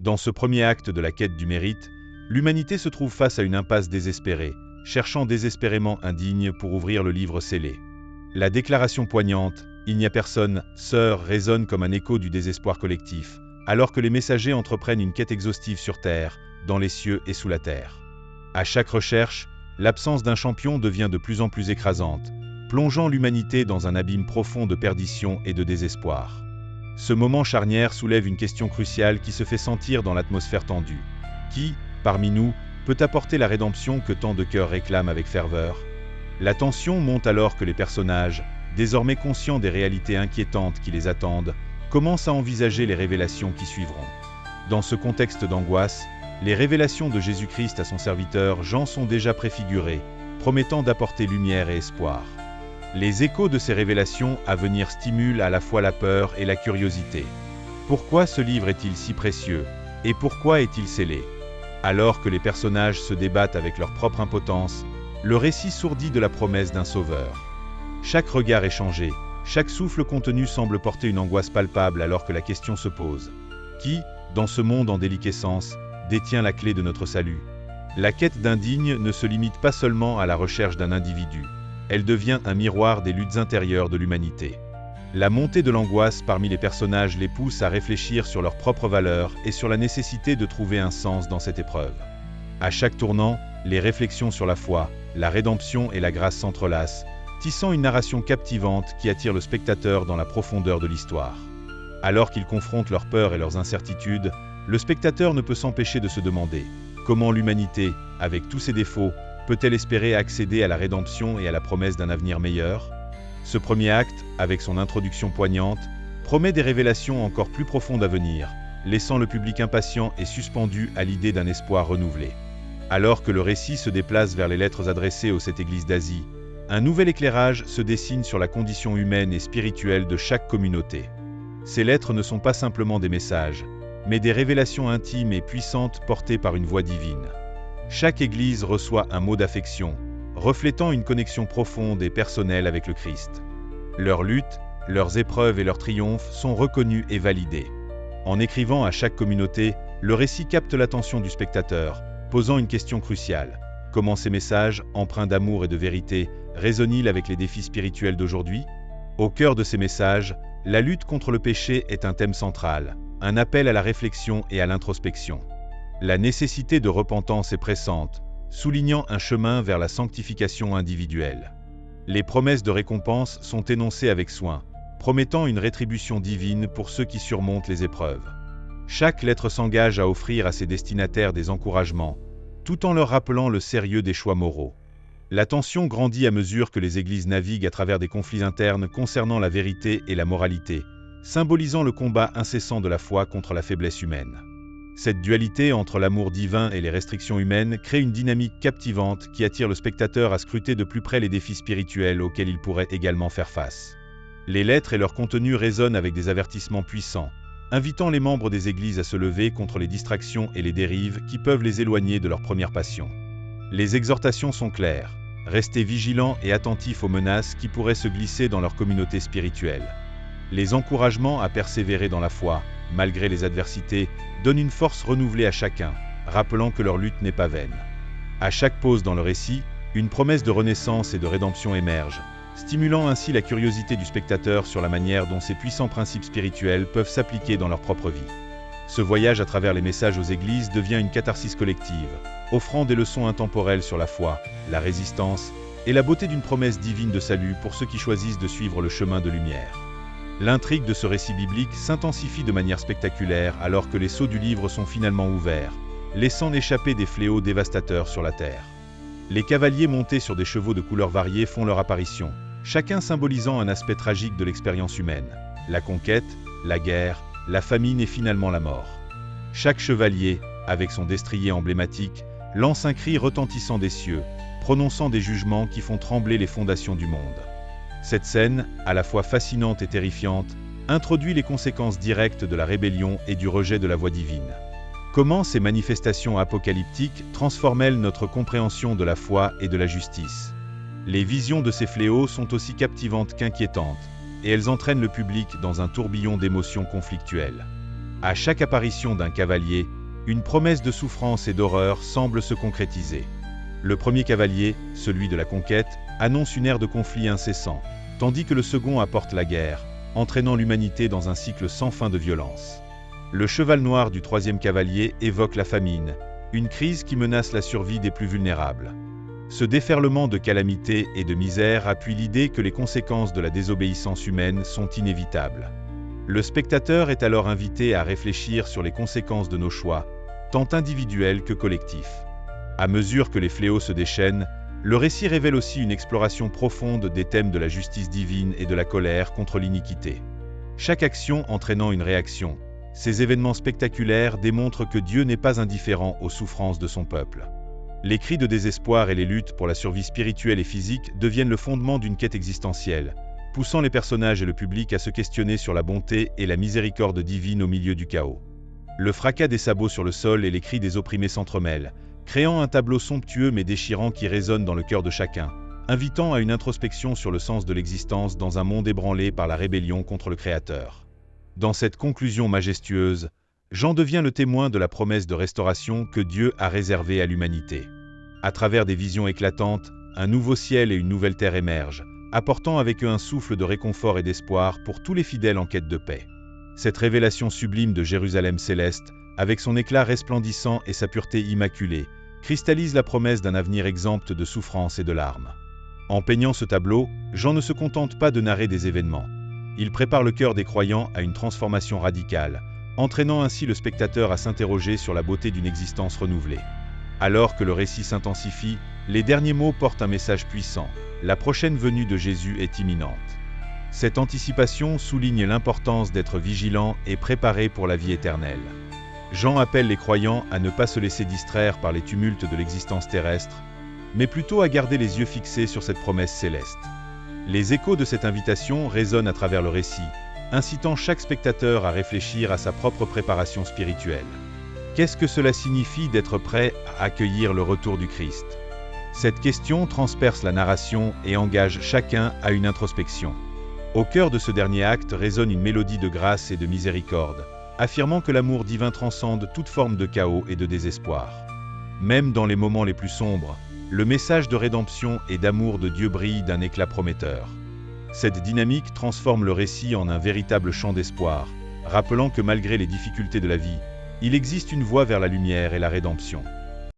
Dans ce premier acte de la quête du mérite, l'humanité se trouve face à une impasse désespérée, cherchant désespérément un digne pour ouvrir le livre scellé. La déclaration poignante « Il n'y a personne, sœur » résonne comme un écho du désespoir collectif, alors que les messagers entreprennent une quête exhaustive sur Terre, dans les cieux et sous la terre. À chaque recherche, l'absence d'un champion devient de plus en plus écrasante, plongeant l'humanité dans un abîme profond de perdition et de désespoir. Ce moment charnière soulève une question cruciale qui se fait sentir dans l'atmosphère tendue. Qui, parmi nous, peut apporter la rédemption que tant de cœurs réclament avec ferveur? La tension monte alors que les personnages, désormais conscients des réalités inquiétantes qui les attendent, commencent à envisager les révélations qui suivront. Dans ce contexte d'angoisse, les révélations de Jésus-Christ à son serviteur Jean sont déjà préfigurées, promettant d'apporter lumière et espoir. Les échos de ces révélations à venir stimulent à la fois la peur et la curiosité. Pourquoi ce livre est-il si précieux? Et pourquoi est-il scellé? Alors que les personnages se débattent avec leur propre impotence, le récit s'ourdit de la promesse d'un sauveur. Chaque regard est changé, chaque souffle contenu semble porter une angoisse palpable alors que la question se pose. Qui, dans ce monde en déliquescence, détient la clé de notre salut? La quête d'un digne ne se limite pas seulement à la recherche d'un individu. Elle devient un miroir des luttes intérieures de l'humanité. La montée de l'angoisse parmi les personnages les pousse à réfléchir sur leurs propres valeurs et sur la nécessité de trouver un sens dans cette épreuve. À chaque tournant, les réflexions sur la foi, la rédemption et la grâce s'entrelacent, tissant une narration captivante qui attire le spectateur dans la profondeur de l'histoire. Alors qu'ils confrontent leurs peurs et leurs incertitudes, le spectateur ne peut s'empêcher de se demander comment l'humanité, avec tous ses défauts, peut-elle espérer accéder à la rédemption et à la promesse d'un avenir meilleur? Ce premier acte, avec son introduction poignante, promet des révélations encore plus profondes à venir, laissant le public impatient et suspendu à l'idée d'un espoir renouvelé. Alors que le récit se déplace vers les lettres adressées aux 7 églises d'Asie, un nouvel éclairage se dessine sur la condition humaine et spirituelle de chaque communauté. Ces lettres ne sont pas simplement des messages, mais des révélations intimes et puissantes portées par une voix divine. Chaque église reçoit un mot d'affection, reflétant une connexion profonde et personnelle avec le Christ. Leurs luttes, leurs épreuves et leurs triomphes sont reconnus et validés. En écrivant à chaque communauté, le récit capte l'attention du spectateur, posant une question cruciale. Comment ces messages, empreints d'amour et de vérité, résonnent-ils avec les défis spirituels d'aujourd'hui? Au cœur de ces messages, la lutte contre le péché est un thème central, un appel à la réflexion et à l'introspection. La nécessité de repentance est pressante, soulignant un chemin vers la sanctification individuelle. Les promesses de récompense sont énoncées avec soin, promettant une rétribution divine pour ceux qui surmontent les épreuves. Chaque lettre s'engage à offrir à ses destinataires des encouragements, tout en leur rappelant le sérieux des choix moraux. La tension grandit à mesure que les églises naviguent à travers des conflits internes concernant la vérité et la moralité, symbolisant le combat incessant de la foi contre la faiblesse humaine. Cette dualité entre l'amour divin et les restrictions humaines crée une dynamique captivante qui attire le spectateur à scruter de plus près les défis spirituels auxquels il pourrait également faire face. Les lettres et leur contenu résonnent avec des avertissements puissants, invitant les membres des églises à se lever contre les distractions et les dérives qui peuvent les éloigner de leur première passion. Les exhortations sont claires. Restez vigilants et attentifs aux menaces qui pourraient se glisser dans leur communauté spirituelle. Les encouragements à persévérer dans la foi, malgré les adversités, donnent une force renouvelée à chacun, rappelant que leur lutte n'est pas vaine. À chaque pause dans le récit, une promesse de renaissance et de rédemption émerge, stimulant ainsi la curiosité du spectateur sur la manière dont ces puissants principes spirituels peuvent s'appliquer dans leur propre vie. Ce voyage à travers les messages aux églises devient une catharsis collective, offrant des leçons intemporelles sur la foi, la résistance et la beauté d'une promesse divine de salut pour ceux qui choisissent de suivre le chemin de lumière. L'intrigue de ce récit biblique s'intensifie de manière spectaculaire alors que les sceaux du livre sont finalement ouverts, laissant échapper des fléaux dévastateurs sur la terre. Les cavaliers montés sur des chevaux de couleurs variées font leur apparition, chacun symbolisant un aspect tragique de l'expérience humaine, la conquête, la guerre, la famine et finalement la mort. Chaque chevalier, avec son destrier emblématique, lance un cri retentissant des cieux, prononçant des jugements qui font trembler les fondations du monde. Cette scène, à la fois fascinante et terrifiante, introduit les conséquences directes de la rébellion et du rejet de la voie divine. Comment ces manifestations apocalyptiques transforment-elles notre compréhension de la foi et de la justice? Les visions de ces fléaux sont aussi captivantes qu'inquiétantes, et elles entraînent le public dans un tourbillon d'émotions conflictuelles. À chaque apparition d'un cavalier, une promesse de souffrance et d'horreur semble se concrétiser. Le premier cavalier, celui de la conquête, annonce une ère de conflit incessant, tandis que le second apporte la guerre, entraînant l'humanité dans un cycle sans fin de violence. Le cheval noir du troisième cavalier évoque la famine, une crise qui menace la survie des plus vulnérables. Ce déferlement de calamités et de misère appuie l'idée que les conséquences de la désobéissance humaine sont inévitables. Le spectateur est alors invité à réfléchir sur les conséquences de nos choix, tant individuels que collectifs. À mesure que les fléaux se déchaînent, le récit révèle aussi une exploration profonde des thèmes de la justice divine et de la colère contre l'iniquité. Chaque action entraînant une réaction, ces événements spectaculaires démontrent que Dieu n'est pas indifférent aux souffrances de son peuple. Les cris de désespoir et les luttes pour la survie spirituelle et physique deviennent le fondement d'une quête existentielle, poussant les personnages et le public à se questionner sur la bonté et la miséricorde divine au milieu du chaos. Le fracas des sabots sur le sol et les cris des opprimés s'entremêlent, créant un tableau somptueux mais déchirant qui résonne dans le cœur de chacun, invitant à une introspection sur le sens de l'existence dans un monde ébranlé par la rébellion contre le Créateur. Dans cette conclusion majestueuse, Jean devient le témoin de la promesse de restauration que Dieu a réservée à l'humanité. À travers des visions éclatantes, un nouveau ciel et une nouvelle terre émergent, apportant avec eux un souffle de réconfort et d'espoir pour tous les fidèles en quête de paix. Cette révélation sublime de Jérusalem céleste, avec son éclat resplendissant et sa pureté immaculée, cristallise la promesse d'un avenir exempt de souffrance et de larmes. En peignant ce tableau, Jean ne se contente pas de narrer des événements. Il prépare le cœur des croyants à une transformation radicale, entraînant ainsi le spectateur à s'interroger sur la beauté d'une existence renouvelée. Alors que le récit s'intensifie, les derniers mots portent un message puissant. La prochaine venue de Jésus est imminente. Cette anticipation souligne l'importance d'être vigilant et préparé pour la vie éternelle. Jean appelle les croyants à ne pas se laisser distraire par les tumultes de l'existence terrestre, mais plutôt à garder les yeux fixés sur cette promesse céleste. Les échos de cette invitation résonnent à travers le récit, incitant chaque spectateur à réfléchir à sa propre préparation spirituelle. Qu'est-ce que cela signifie d'être prêt à accueillir le retour du Christ ? Cette question transperce la narration et engage chacun à une introspection. Au cœur de ce dernier acte résonne une mélodie de grâce et de miséricorde, affirmant que l'amour divin transcende toute forme de chaos et de désespoir. Même dans les moments les plus sombres, le message de rédemption et d'amour de Dieu brille d'un éclat prometteur. Cette dynamique transforme le récit en un véritable chant d'espoir, rappelant que malgré les difficultés de la vie, il existe une voie vers la lumière et la rédemption.